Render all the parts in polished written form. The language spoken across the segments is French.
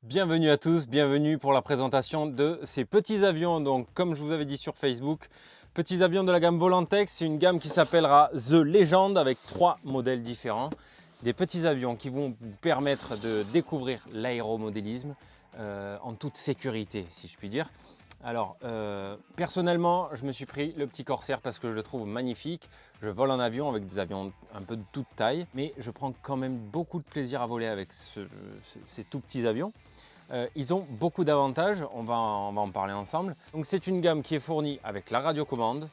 Bienvenue à tous, bienvenue pour la présentation de ces petits avions. Donc comme je vous avais dit sur Facebook, petits avions de la gamme Volantex, c'est une gamme qui s'appellera The Legend avec 3 modèles différents. Des petits avions qui vont vous permettre de découvrir l'aéromodélisme en toute sécurité, si je puis dire. Alors, personnellement, je me suis pris le petit Corsair parce que je le trouve magnifique. Je vole en avion avec des avions un peu de toute taille, mais je prends quand même beaucoup de plaisir à voler avec ces tout petits avions. Ils ont beaucoup d'avantages, on va en parler ensemble. Donc, c'est une gamme qui est fournie avec la radiocommande,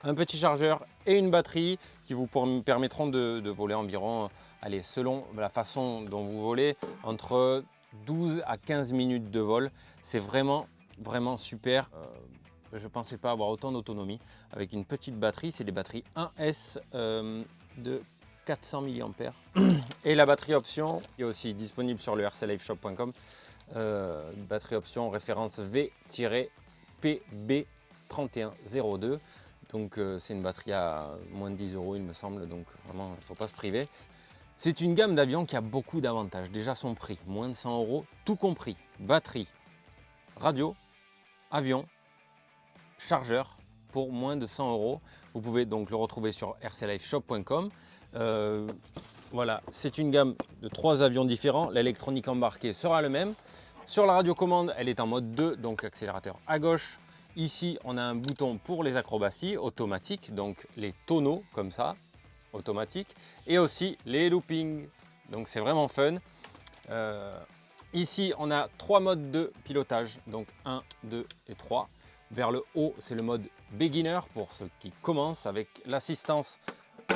un petit chargeur et une batterie qui vous permettront de voler environ, allez, selon la façon dont vous volez, entre 12 à 15 minutes de vol. C'est vraiment super. Je ne pensais pas avoir autant d'autonomie avec une petite batterie. C'est des batteries 1S de 400 mAh. Et la batterie option est aussi disponible sur le rclifeshop.com. Batterie option référence V-PB3102. Donc c'est une batterie à moins de 10 € il me semble. Donc vraiment il ne faut pas se priver. C'est une gamme d'avions qui a beaucoup d'avantages. Déjà son prix, moins de 100 €, tout compris. Batterie, radio, avion, chargeur pour moins de 100 €. Vous pouvez donc le retrouver sur rclifeshop.com. Voilà, c'est une gamme de 3 avions différents. L'électronique embarquée sera le même. Sur la radiocommande, elle est en mode 2, donc accélérateur à gauche. Ici, on a un bouton pour les acrobaties automatiques, donc les tonneaux comme ça, automatiques. Et aussi les loopings. Donc c'est vraiment fun. Ici, on a 3 modes de pilotage, donc 1, 2 et 3. Vers le haut, c'est le mode beginner pour ceux qui commencent avec l'assistance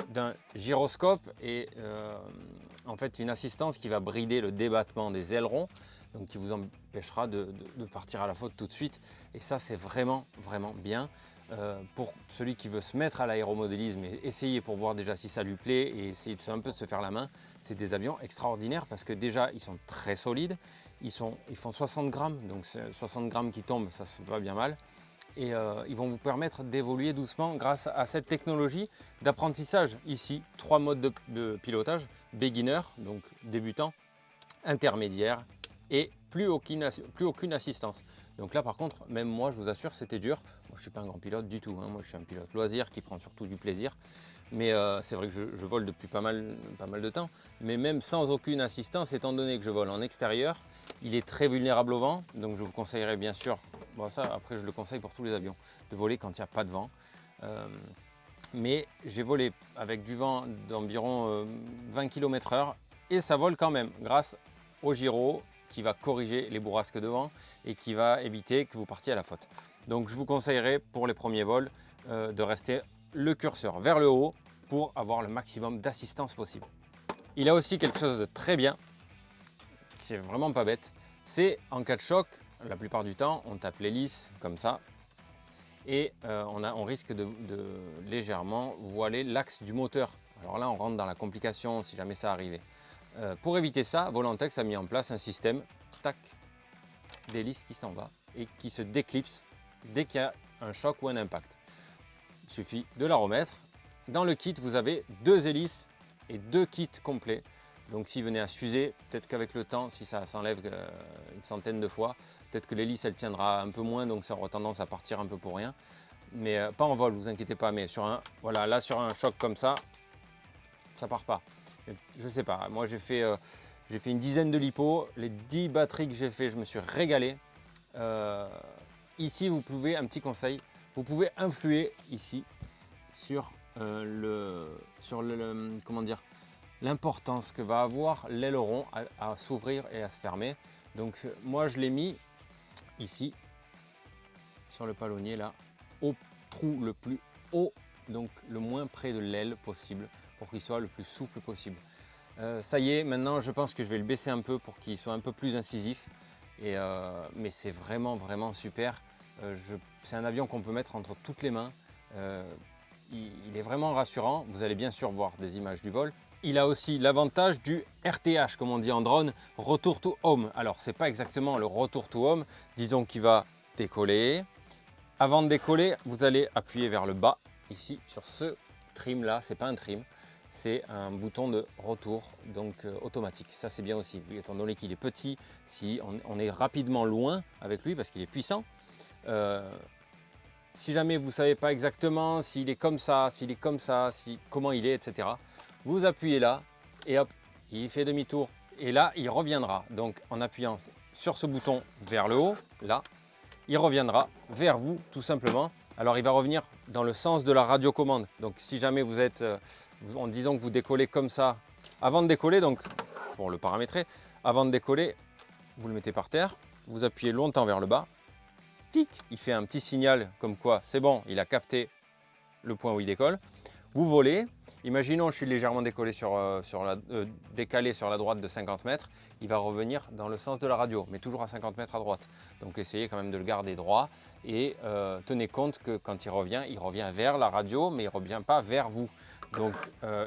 d'un gyroscope et en fait une assistance qui va brider le débattement des ailerons, donc qui vous empêchera de partir à la faute tout de suite. Et ça, c'est vraiment bien. Pour celui qui veut se mettre à l'aéromodélisme et essayer pour voir déjà si ça lui plaît et essayer un peu de se faire la main, c'est des avions extraordinaires parce que déjà ils sont très solides, ils font 60 grammes, donc 60 grammes qui tombent, ça se fait pas bien mal. Et ils vont vous permettre d'évoluer doucement grâce à cette technologie d'apprentissage. Ici, 3 modes de pilotage, beginner, donc débutant, intermédiaire et plus aucune assistance. Donc là par contre, même moi je vous assure, c'était dur. Moi je ne suis pas un grand pilote du tout, hein. Moi je suis un pilote loisir qui prend surtout du plaisir. Mais c'est vrai que je vole depuis pas mal de temps. Mais même sans aucune assistance, étant donné que je vole en extérieur, il est très vulnérable au vent. Donc je vous conseillerais bien sûr, bon ça après je le conseille pour tous les avions, de voler quand il n'y a pas de vent. Mais j'ai volé avec du vent d'environ 20 km/h et ça vole quand même grâce au gyro qui va corriger les bourrasques de vent et qui va éviter que vous partiez à la faute. Donc je vous conseillerais pour les premiers vols de rester le curseur vers le haut pour avoir le maximum d'assistance possible. Il a aussi quelque chose de très bien, qui est vraiment pas bête, c'est en cas de choc, la plupart du temps on tape l'hélice comme ça et on risque de légèrement voiler l'axe du moteur. Alors là on rentre dans la complication si jamais ça arrivait. Pour éviter ça, Volantex a mis en place un système d'hélice qui s'en va et qui se déclipse dès qu'il y a un choc ou un impact. Il suffit de la remettre. Dans le kit, vous avez 2 hélices et 2 kits complets. Donc s'il venait à s'user, peut-être qu'avec le temps, si ça s'enlève une centaine de fois, peut-être que l'hélice elle tiendra un peu moins, donc ça aura tendance à partir un peu pour rien. Mais pas en vol, vous inquiétez pas. Mais voilà, là sur un choc comme ça part pas. Je sais pas, moi j'ai fait une dizaine de lipos, les 10 batteries que j'ai fait, je me suis régalé. Ici, vous pouvez, un petit conseil, vous pouvez influer ici sur comment dire, l'importance que va avoir l'aileron à s'ouvrir et à se fermer. Donc moi je l'ai mis ici sur le palonnier là, au trou le plus haut, donc le moins près de l'aile possible pour qu'il soit le plus souple possible. Ça y est, maintenant je pense que je vais le baisser un peu pour qu'il soit un peu plus incisif. Mais c'est vraiment super. C'est un avion qu'on peut mettre entre toutes les mains. Il est vraiment rassurant. Vous allez bien sûr voir des images du vol. Il a aussi l'avantage du RTH, comme on dit en drone, Retour to Home. Alors c'est pas exactement le Retour to Home, disons qu'il va décoller. Avant de décoller, vous allez appuyer vers le bas, ici sur ce trim là, c'est pas un trim. c'est un bouton de retour, donc automatique. Ça c'est bien aussi, étant donné qu'il est petit, si on est rapidement loin avec lui parce qu'il est puissant. Si jamais vous ne savez pas exactement s'il est comme ça, comment il est, etc. Vous appuyez là et hop, il fait demi-tour et là il reviendra. Donc en appuyant sur ce bouton vers le haut, là, il reviendra vers vous tout simplement. Alors il va revenir dans le sens de la radiocommande. Donc si jamais vous êtes, en disant que vous décollez comme ça, avant de décoller, donc pour le paramétrer, avant de décoller, vous le mettez par terre, vous appuyez longtemps vers le bas, tic, il fait un petit signal comme quoi c'est bon, il a capté le point où il décolle. Vous volez, imaginons je suis légèrement décalé sur la droite de 50 mètres, il va revenir dans le sens de la radio, mais toujours à 50 mètres à droite. Donc essayez quand même de le garder droit et tenez compte que quand il revient vers la radio, mais il ne revient pas vers vous. Donc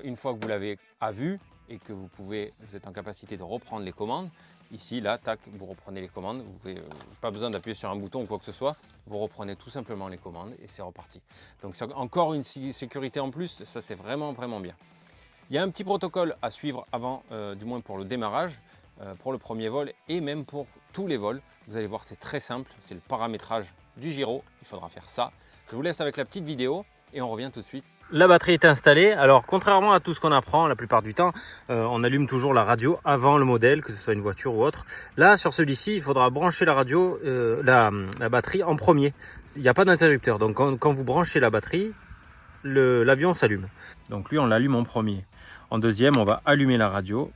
une fois que vous l'avez à vue et que vous êtes en capacité de reprendre les commandes, ici, là, tac, vous reprenez les commandes. Vous n'avez pas besoin d'appuyer sur un bouton ou quoi que ce soit. Vous reprenez tout simplement les commandes et c'est reparti. Donc c'est encore une sécurité en plus. Ça, c'est vraiment, vraiment bien. Il y a un petit protocole à suivre avant, du moins pour le démarrage, pour le premier vol et même pour tous les vols. Vous allez voir, c'est très simple. C'est le paramétrage du gyro. Il faudra faire ça. Je vous laisse avec la petite vidéo et on revient tout de suite. La batterie est installée. Alors contrairement à tout ce qu'on apprend la plupart du temps, on allume toujours la radio avant le modèle, que ce soit une voiture ou autre. Là sur celui-ci, il faudra brancher la radio, la batterie en premier. Il n'y a pas d'interrupteur. Donc quand vous branchez la batterie, l'avion s'allume. Donc lui on l'allume en premier. En deuxième, on va allumer la radio.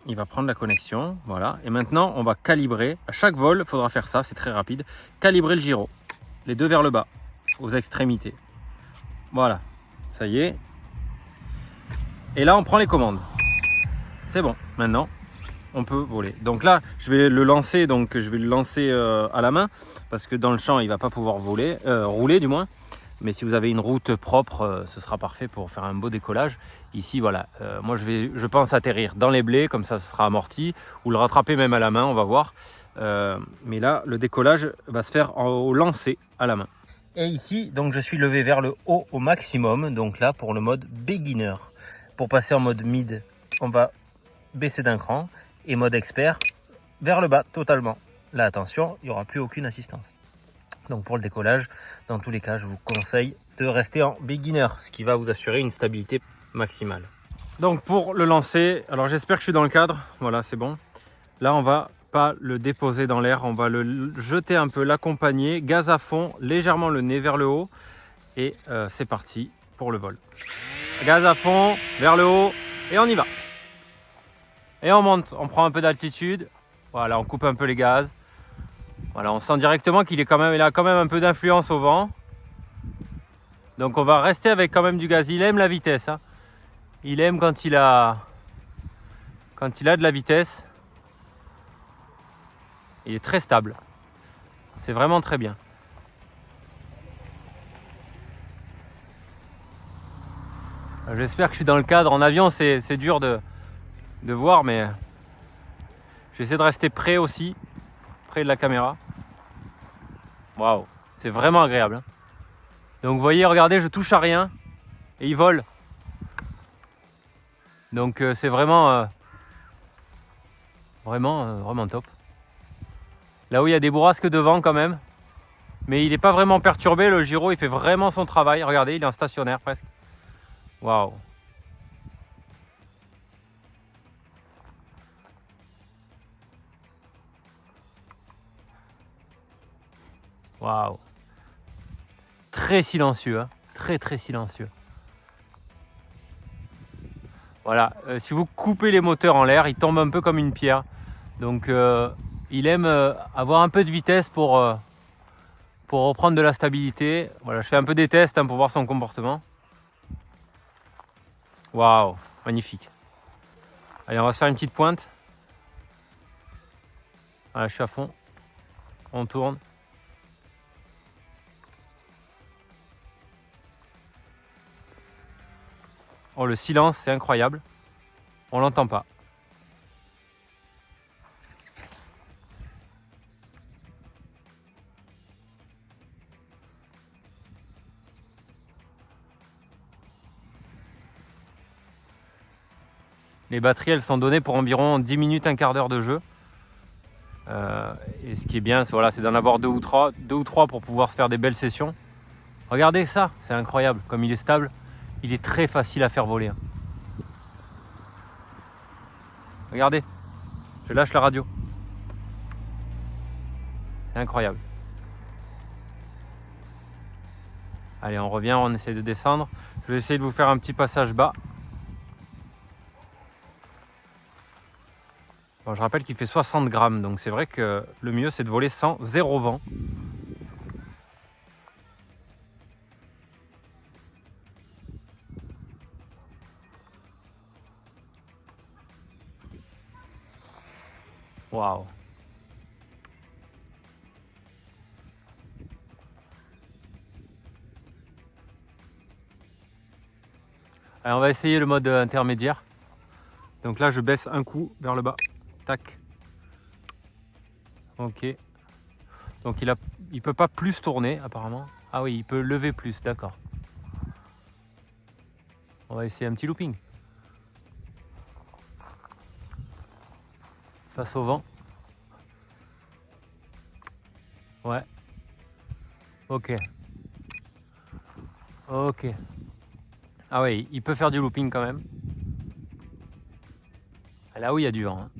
Il va prendre la connexion. Voilà. Et maintenant on va calibrer. À chaque vol, il faudra faire ça, c'est très rapide. Calibrer le gyro. Les deux vers le bas, aux extrémités. Voilà. Ça y est. Et là, on prend les commandes. C'est bon. Maintenant, on peut voler. Donc là, je vais le lancer. Donc, je vais le lancer à la main parce que dans le champ, il va pas pouvoir voler, rouler du moins. Mais si vous avez une route propre, ce sera parfait pour faire un beau décollage. Ici, voilà. Moi, je pense atterrir dans les blés, comme ça, ce sera amorti, ou le rattraper même à la main. On va voir. Mais là, le décollage va se faire au lancer à la main. Et ici, donc je suis levé vers le haut au maximum, donc là pour le mode beginner. Pour passer en mode mid, on va baisser d'un cran, et mode expert, vers le bas totalement. Là attention, il n'y aura plus aucune assistance. Donc pour le décollage, dans tous les cas, je vous conseille de rester en beginner, ce qui va vous assurer une stabilité maximale. Donc pour le lancer, alors j'espère que je suis dans le cadre, voilà c'est bon. Là on va pas le déposer dans l'air, on va le jeter un peu, l'accompagner, gaz à fond, légèrement le nez vers le haut et c'est parti pour le vol. Gaz à fond, vers le haut et on y va. Et on monte, on prend un peu d'altitude, voilà, on coupe un peu les gaz. Voilà, on sent directement qu'il a quand même un peu d'influence au vent. Donc on va rester avec quand même du gaz, il aime la vitesse, hein. Il aime quand il a de la vitesse. Il est très stable. C'est vraiment très bien. J'espère que je suis dans le cadre. En avion, c'est dur de voir, mais j'essaie de rester près aussi, près de la caméra. Waouh, c'est vraiment agréable. Donc vous voyez, regardez, je touche à rien et il vole. Donc c'est vraiment top. Là où il y a des bourrasques de vent quand même, mais il n'est pas vraiment perturbé, le gyro il fait vraiment son travail. Regardez, il est en stationnaire presque. Waouh. Waouh. Très silencieux, hein. Très silencieux. Voilà, si vous coupez les moteurs en l'air, il tombe un peu comme une pierre. Donc il aime avoir un peu de vitesse pour reprendre de la stabilité. Voilà, je fais un peu des tests pour voir son comportement. Waouh, magnifique. Allez, on va se faire une petite pointe. Voilà, je suis à fond. On tourne. Oh, le silence, c'est incroyable. On l'entend pas. Les batteries, elles sont données pour environ 10 minutes, un quart d'heure de jeu. Et ce qui est bien, c'est voilà, d'en avoir deux ou trois pour pouvoir se faire des belles sessions. Regardez ça, c'est incroyable. Comme il est stable, il est très facile à faire voler. Regardez, je lâche la radio. C'est incroyable. Allez, on revient, on essaie de descendre. Je vais essayer de vous faire un petit passage bas. Bon, je rappelle qu'il fait 60 grammes, donc c'est vrai que le mieux c'est de voler sans zéro vent. Waouh! Allez, on va essayer le mode intermédiaire. Donc là, je baisse un coup vers le bas. Tac. Ok. Donc il peut pas plus tourner apparemment. Ah oui, il peut lever plus, d'accord. On va essayer un petit looping. Face au vent. Ouais. Ok. Ok. Ah oui, il peut faire du looping quand même. Là où il y a du vent. Hein.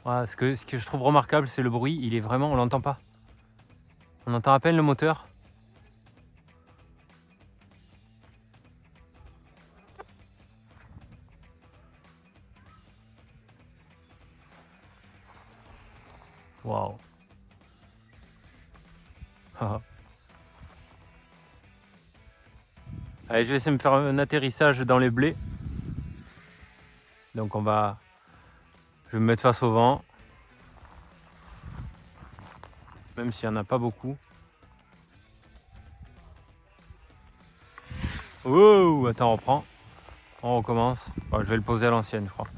Voilà, ce que je trouve remarquable, c'est le bruit. Il est vraiment, on l'entend pas. On entend à peine le moteur. Waouh. Allez, je vais essayer de me faire un atterrissage dans les blés. Donc je vais me mettre face au vent. Même s'il n'y en a pas beaucoup. Oh, attends, on reprend. On recommence. Bon, je vais le poser à l'ancienne, je crois.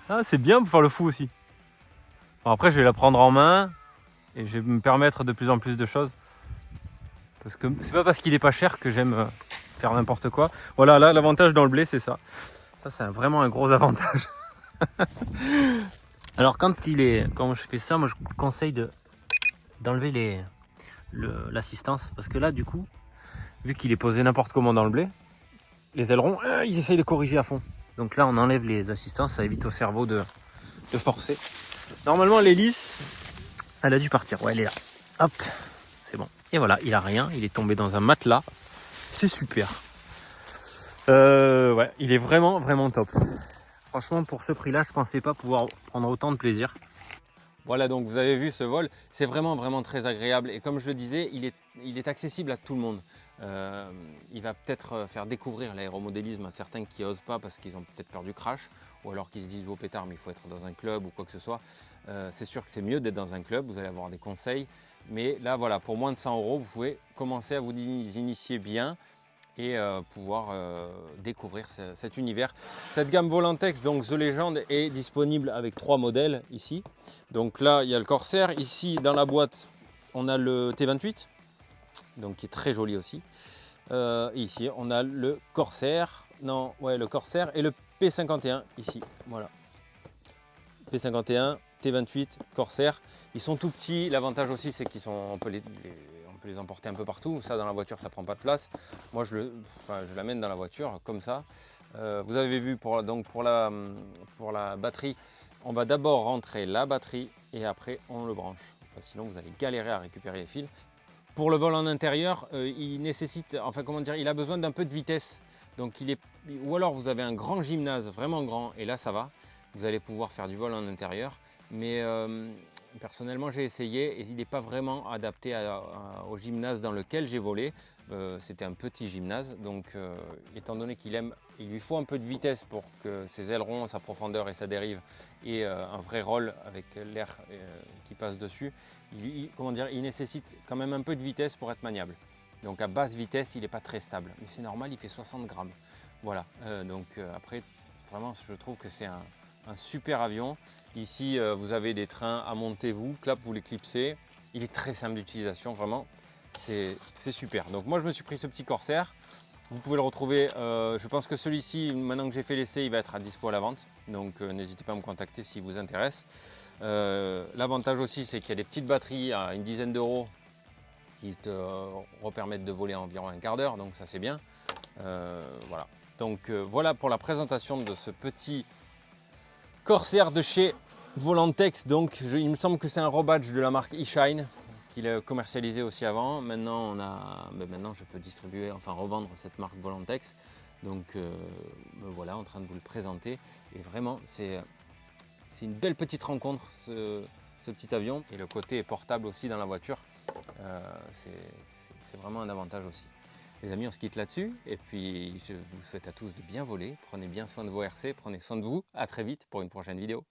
Ah, c'est bien pour faire le fou aussi. Bon, après, je vais la prendre en main et je vais me permettre de plus en plus de choses. Parce que c'est pas parce qu'il est pas cher que j'aime faire n'importe quoi. Voilà, là, l'avantage dans le blé, c'est ça. Ça, c'est vraiment un gros avantage. Alors, quand je fais ça, moi, je conseille d'enlever l'assistance. Parce que là, du coup, vu qu'il est posé n'importe comment dans le blé, les ailerons, ils essayent de corriger à fond. Donc là, on enlève les assistances, ça évite au cerveau de forcer. Normalement, l'hélice, elle a dû partir. Ouais, elle est là. Hop, c'est bon. Et voilà, il a rien, il est tombé dans un matelas. C'est super. Ouais, il est vraiment, vraiment top. Franchement, pour ce prix-là, je pensais pas pouvoir prendre autant de plaisir. Voilà, donc vous avez vu ce vol, c'est vraiment, vraiment très agréable. Et comme je le disais, il est accessible à tout le monde. Il va peut-être faire découvrir l'aéromodélisme à certains qui n'osent pas parce qu'ils ont peut-être peur du crash, ou alors qu'ils se disent, oh pétard, mais il faut être dans un club ou quoi que ce soit. C'est sûr que c'est mieux d'être dans un club, vous allez avoir des conseils. Mais là, voilà, pour moins de 100 €, vous pouvez commencer à vous initier bien et pouvoir découvrir cet univers. Cette gamme Volantex, donc The Legend, est disponible avec 3 modèles ici. Donc là, il y a le Corsair. Ici, dans la boîte, on a le T28, donc qui est très joli aussi. Et ici, on a le Corsair, le Corsair et le P51 ici. Voilà. P51, T28, Corsair. Ils sont tout petits. L'avantage aussi, c'est on peut les emporter un peu partout. Ça, dans la voiture, ça prend pas de place. Moi, je l'amène dans la voiture comme ça. Vous avez vu pour la batterie, on va d'abord rentrer la batterie et après on le branche. Sinon, vous allez galérer à récupérer les fils. Pour le vol en intérieur, il nécessite, il a besoin d'un peu de vitesse. Donc ou alors vous avez un grand gymnase, vraiment grand, et là ça va. Vous allez pouvoir faire du vol en intérieur. Mais personnellement, j'ai essayé et il n'est pas vraiment adapté au gymnase dans lequel j'ai volé. C'était un petit gymnase, donc étant donné il lui faut un peu de vitesse pour que ses ailerons, sa profondeur et sa dérive aient un vrai rôle avec l'air qui passe dessus. Il nécessite quand même un peu de vitesse pour être maniable. Donc à basse vitesse, il n'est pas très stable. Mais c'est normal, il fait 60 grammes. Voilà, après, vraiment, je trouve que c'est un super avion. Ici, vous avez des trains à monter, clap, vous les clipsez. Il est très simple d'utilisation, vraiment. c'est super. Donc moi je me suis pris ce petit Corsair. Vous pouvez le retrouver, je pense que celui-ci, maintenant que j'ai fait l'essai, il va être à dispo à la vente. Donc n'hésitez pas à me contacter s'il vous intéresse. L'avantage aussi, c'est qu'il y a des petites batteries à une dizaine d'euros qui te permettent de voler environ un quart d'heure, donc ça c'est bien. Voilà. Donc voilà pour la présentation de ce petit Corsair de chez Volantex. Donc il me semble que c'est un rebadge de la marque eShine qu'il a commercialisé aussi avant. Maintenant, maintenant je peux distribuer, enfin revendre cette marque Volantex. Donc me voilà en train de vous le présenter. Et vraiment, c'est une belle petite rencontre ce petit avion. Et le côté est portable aussi dans la voiture. C'est vraiment un avantage aussi. Les amis, on se quitte là-dessus. Et puis, je vous souhaite à tous de bien voler. Prenez bien soin de vos RC, prenez soin de vous. À très vite pour une prochaine vidéo.